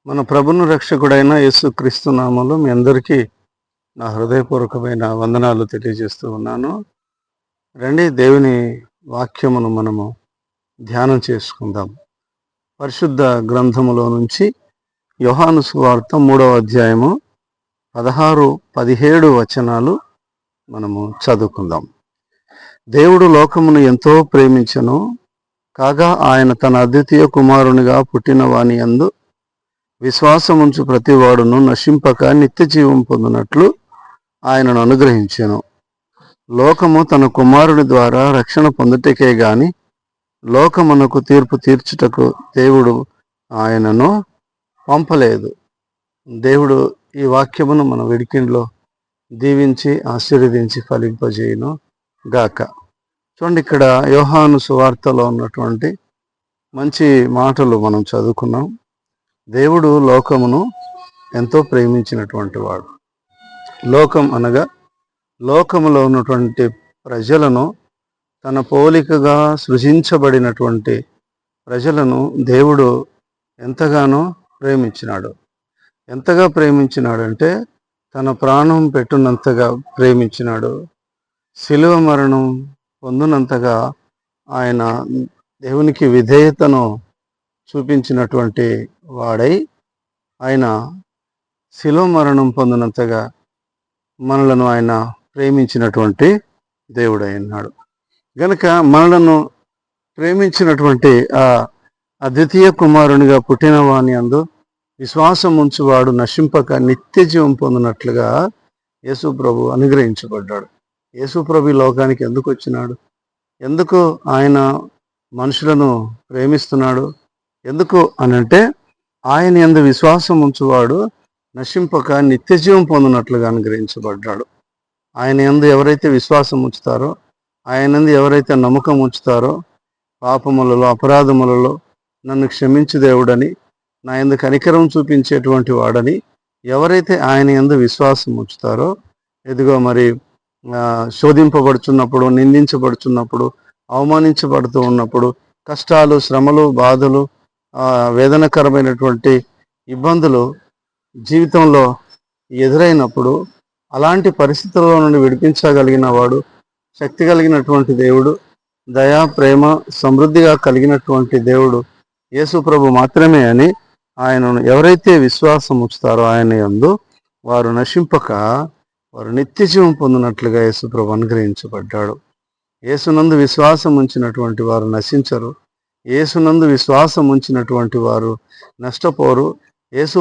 మన ప్రభును రక్షకుడైన యేసుక్రీస్తు నామములో మీ అందరికీ నా హృదయపూర్వకమైన వందనాలు తెలియజేస్తూ ఉన్నాను. రండి, దేవుని వాక్యమును మనము ధ్యానం చేసుకుందాం. పరిశుద్ధ గ్రంథములో నుంచి యోహాను సువార్త 3వ అధ్యాయము 16-17 వచనాలు మనము చదువుకుందాం. దేవుడు లోకమును ఎంతో ప్రేమించెను, కాగా ఆయన తన అద్వితీయ కుమారునిగా పుట్టిన వాని యందు విశ్వాసముంచు ప్రతివాడును నశింపక నిత్య జీవం పొందినట్లు ఆయనను అనుగ్రహించెను. లోకము తన కుమారుని ద్వారా రక్షణ పొందుటకే గాని లోకమునకు తీర్పు తీర్చుటకు దేవుడు ఆయనను పంపలేదు. దేవుడు ఈ వాక్యమును మన వెడికిండ్లో దీవించి ఆశీర్వదించి ఫలింపజేయును గాక. చూడండి, ఇక్కడ యోహాను సువార్తలో ఉన్నటువంటి మంచి మాటలు మనం చదువుకున్నాం. దేవుడు లోకమును ఎంతో ప్రేమించినటువంటి వాడు. లోకం అనగా లోకములో ఉన్నటువంటి ప్రజలను, తన పోలికగా సృజించబడినటువంటి ప్రజలను దేవుడు ఎంతగానో ప్రేమించినాడు. ఎంతగా ప్రేమించినాడంటే తన ప్రాణం పెట్టునంతగా ప్రేమించినాడు. శిలువ మరణం పొందినంతగా ఆయన దేవునికి విధేయతను చూపించినటువంటి వాడై ఆయన శిలువ మరణం పొందినంతగా మనలను ఆయన ప్రేమించినటువంటి దేవుడై ఉన్నాడు. గనుక మనలను ప్రేమించినటువంటి ఆ అద్వితీయ కుమారునిగా పుట్టిన వాని యందు విశ్వాసం ఉంచువాడు నశింపక నిత్య జీవం పొందినట్లుగా యేసు ప్రభు అనుగ్రహించబడ్డాడు. యేసు ప్రభు ఈ లోకానికి ఎందుకు వచ్చినాడు? ఎందుకు ఆయన మనుషులను ప్రేమిస్తున్నాడు? ఎందుకు అనంటే ఆయన యందు విశ్వాసం ఉంచువాడు నశింపక నిత్య జీవం పొందినట్లుగా అనుగ్రహించబడ్డాడు. ఆయన యందు ఎవరైతే విశ్వాసం ఉంచుతారో, ఆయన యందు ఎవరైతే నమ్మకం ఉంచుతారో, పాపములలో అపరాధములలో నన్ను క్షమించు దేవుడని, నా యందు కనికరం చూపించేటువంటి వాడని ఎవరైతే ఆయన యందు విశ్వాసం ఉంచుతారో, ఎదుగో మరి శోధింపబడుచున్నప్పుడు, నిందించబడుచున్నప్పుడు, అవమానించబడుతూ ఉన్నప్పుడు, కష్టాలు, శ్రమలు, బాధలు, వేదనకరమైనటువంటి ఇబ్బందులు జీవితంలో ఎదురైనప్పుడు అలాంటి పరిస్థితుల్లో నుండి విడిపించగలిగిన వాడు, శక్తి కలిగినటువంటి దేవుడు, దయా ప్రేమ సమృద్ధిగా కలిగినటువంటి దేవుడు యేసు ప్రభు మాత్రమే అని ఆయనను ఎవరైతే విశ్వాసం ఉంచుతారో ఆయన యందు వారు నశింపక వారు నిత్య జీవం పొందినట్లుగా యేసు ప్రభు అనుగ్రహించబడ్డాడు. యేసునందు విశ్వాసం ఉంచినటువంటి వారు నశించరు. యేసునందు విశ్వాసం ఉంచినటువంటి వారు నష్టపోరు. యేసు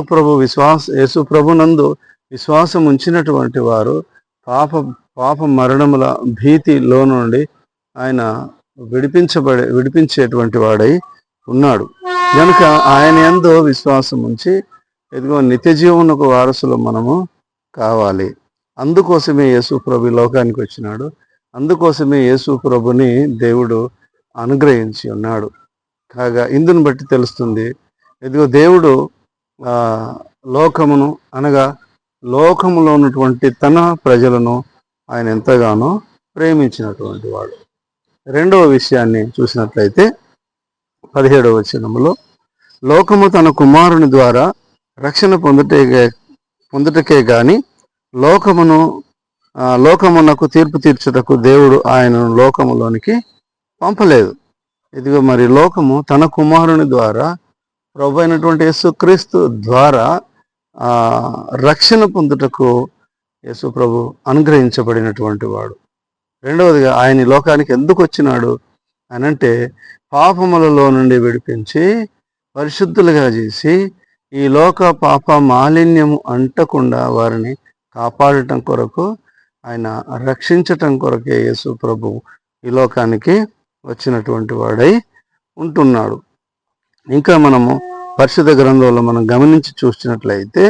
ప్రభునందు విశ్వాసం ఉంచినటువంటి వారు పాప మరణముల భీతిలో నుండి ఆయన విడిపించేటువంటి వాడై ఉన్నాడు. కనుక ఆయన యందు విశ్వాసం ఉంచి ఎదుగో నిత్య జీవమునకు వారసులు మనము కావాలి. అందుకోసమే యేసు ప్రభు లోకానికి వచ్చినాడు. అందుకోసమే యేసు ప్రభుని దేవుడు అనుగ్రహించి ఉన్నాడు. కాగా ఇందుని బట్టి తెలుస్తుంది, ఇదిగో దేవుడు లోకమును అనగా లోకములో ఉన్నటువంటి తన ప్రజలను ఆయన ఎంతగానో ప్రేమించినటువంటి వాడు. రెండవ విషయాన్ని చూసినట్లయితే 17వ వచనములో, లోకము తన కుమారుని ద్వారా రక్షణ పొందుటకే గాని లోకమునకు తీర్పు తీర్చుటకు దేవుడు ఆయనను లోకములోనికి పంపలేదు. ఇదిగో మరి లోకము తన కుమారుని ద్వారా, ప్రభు అయినటువంటి యేసుక్రీస్తు ద్వారా రక్షణ పొందుటకు యేసు ప్రభు అనుగ్రహించబడినటువంటి వాడు. రెండవదిగా ఆయన లోకానికి ఎందుకు వచ్చినాడు అనంటే పాపములలో నుండి విడిపించి పరిశుద్ధులుగా చేసి ఈ లోక పాప మాలిన్యము అంటకుండా వారిని కాపాడటం కొరకు, ఆయన రక్షించటం కొరకే యేసు ప్రభు ఈ లోకానికి వచ్చినటువంటి వాడై ఉంటున్నాడు. ఇంకా మనము పరిశుద్ధ గ్రంథంలో మనం గమనించి చూసినట్లయితే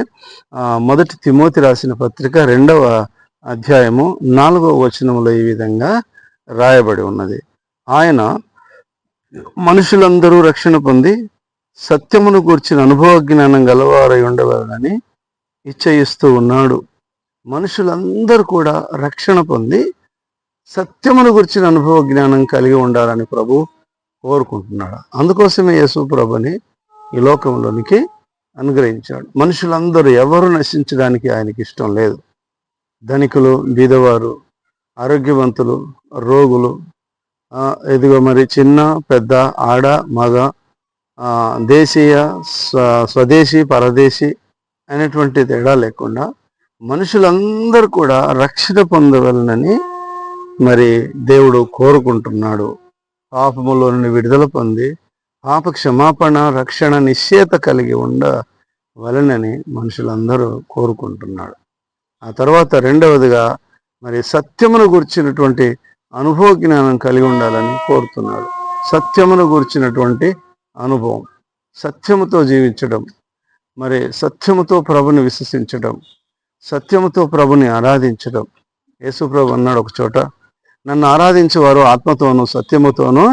1 తిమోతి రాసిన పత్రిక 2వ అధ్యాయము 4వ వచనములో ఈ విధంగా రాయబడి ఉన్నది. ఆయన మనుషులందరూ రక్షణ పొంది సత్యమును గూర్చిన అనుభవ జ్ఞానం గలవారై ఉండవాలని ఇచ్చయిస్తూ ఉన్నాడు. మనుషులందరూ కూడా రక్షణ పొంది సత్యమును గురించిన అనుభవ జ్ఞానం కలిగి ఉండాలని ప్రభు కోరుకుంటున్నాడు. అందుకోసమే యేసు ప్రభుని ఈ లోకంలోనికి అనుగ్రహించాడు. మనుషులందరూ ఎవరు నశించడానికి ఆయనకి ఇష్టం లేదు. ధనికులు, బీదవారు, ఆరోగ్యవంతులు, రోగులు, ఇదిగో మరి చిన్న పెద్ద, ఆడ మగ, దేశీయ స్వదేశీ పరదేశీ అనేటువంటి తేడా లేకుండా మనుషులందరూ కూడా రక్షణ పొందవలనని మరి దేవుడు కోరుకుంటున్నాడు. పాపములో నుండి విడుదల పొంది పాప క్షమాపణ, రక్షణ, నిశ్చయత కలిగి ఉండవలనని మనుషులందరూ కోరుకుంటున్నాడు. ఆ తర్వాత రెండవదిగా మరి సత్యమును గుర్చినటువంటి అనుభవ జ్ఞానం కలిగి ఉండాలని కోరుతున్నాడు. సత్యమును గుర్చినటువంటి అనుభవం, సత్యముతో జీవించడం, మరి సత్యముతో ప్రభుని విశ్వసించడం, సత్యముతో ప్రభుని ఆరాధించడం. యేసు ప్రభు అన్నాడు ఒక చోట, నన్ను ఆరాధించేవారు ఆత్మతోనూ సత్యముతోనూ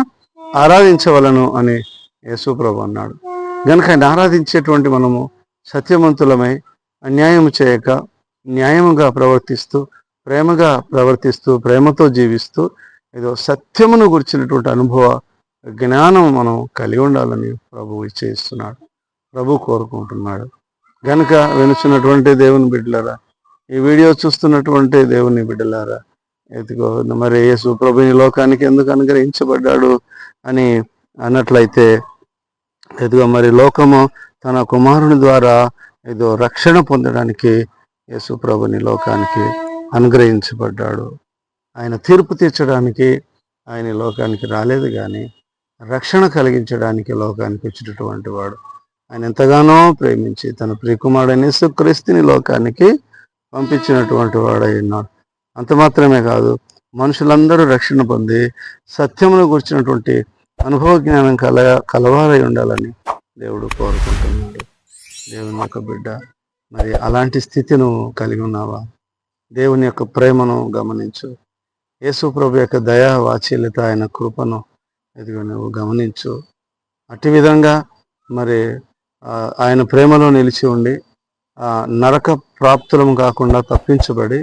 ఆరాధించవలను అని యేసు ప్రభు అన్నాడు. గనుక ఆయన ఆరాధించేటువంటి మనము సత్యవంతులమై అన్యాయం చేయక న్యాయముగా ప్రవర్తిస్తూ, ప్రేమగా ప్రవర్తిస్తూ, ప్రేమతో జీవిస్తూ ఏదో సత్యమును గురించినటువంటి అనుభవ జ్ఞానం మనం కలిగి ఉండాలని ప్రభువు ఇచ్చేస్తున్నాడు. ప్రభు కోరుకుంటున్నాడు. గనుక వినుచున్నటువంటి దేవుని బిడ్డలారా, ఈ వీడియో చూస్తున్నటువంటి దేవుని బిడ్డలారా, ఎదుగో మరి యేసు ప్రభు ఈ లోకానికి ఎందుకు అనుగ్రహించబడ్డాడు అని అన్నట్లయితే, ఎదుగో మరి లోకము తన కుమారుని ద్వారా ఏదో రక్షణ పొందడానికి యేసు ప్రభుని లోకానికి అనుగ్రహించబడ్డాడు. ఆయన తీర్పు తీర్చడానికి ఆయన లోకానికి రాలేదు, కానీ రక్షణ కలిగించడానికి లోకానికి వచ్చినటువంటి వాడు. ఆయన ఎంతగానో ప్రేమించి తన ప్రియకుమారుడైన యేసుక్రీస్తుని లోకానికి పంపించినటువంటి వాడై ఉన్నాడు. అంత మాత్రమే కాదు, మనుషులందరూ రక్షణ పొంది సత్యమును గురించినటువంటి అనుభవ జ్ఞానం కలవారై ఉండాలని దేవుడు కోరుకుంటున్నాడు. దేవుని యొక్క బిడ్డ, మరి అలాంటి స్థితి నువ్వు కలిగి ఉన్నావా? దేవుని యొక్క ప్రేమను గమనించు. యేసు ప్రభు యొక్క దయా వాత్సల్యత, ఆయన కృపను ఎదుగు నువ్వు గమనించు. అట్టి విధంగా మరి ఆయన ప్రేమలో నిలిచి ఉండి నరక ప్రాప్తులము కాకుండా తప్పించబడి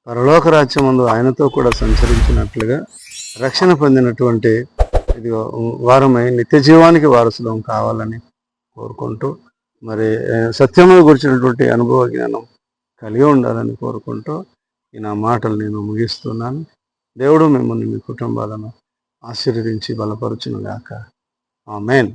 పరలోక రాజ్యం ముందు ఆయనతో కూడా సంచరించినట్లుగా రక్షణ పొందినటువంటి ఇది వారమై నిత్య జీవానికి వారసులం కావాలని కోరుకుంటూ, మరి సత్యమును గురించినటువంటి అనుభవ జ్ఞానం కలిగి ఉండాలని కోరుకుంటూ ఈ నా మాటలు నేను ముగిస్తున్నాను. దేవుడు మిమ్మల్ని, మీ కుటుంబాలను ఆశీర్వదించి బలపరచును గాక. ఆమేన్.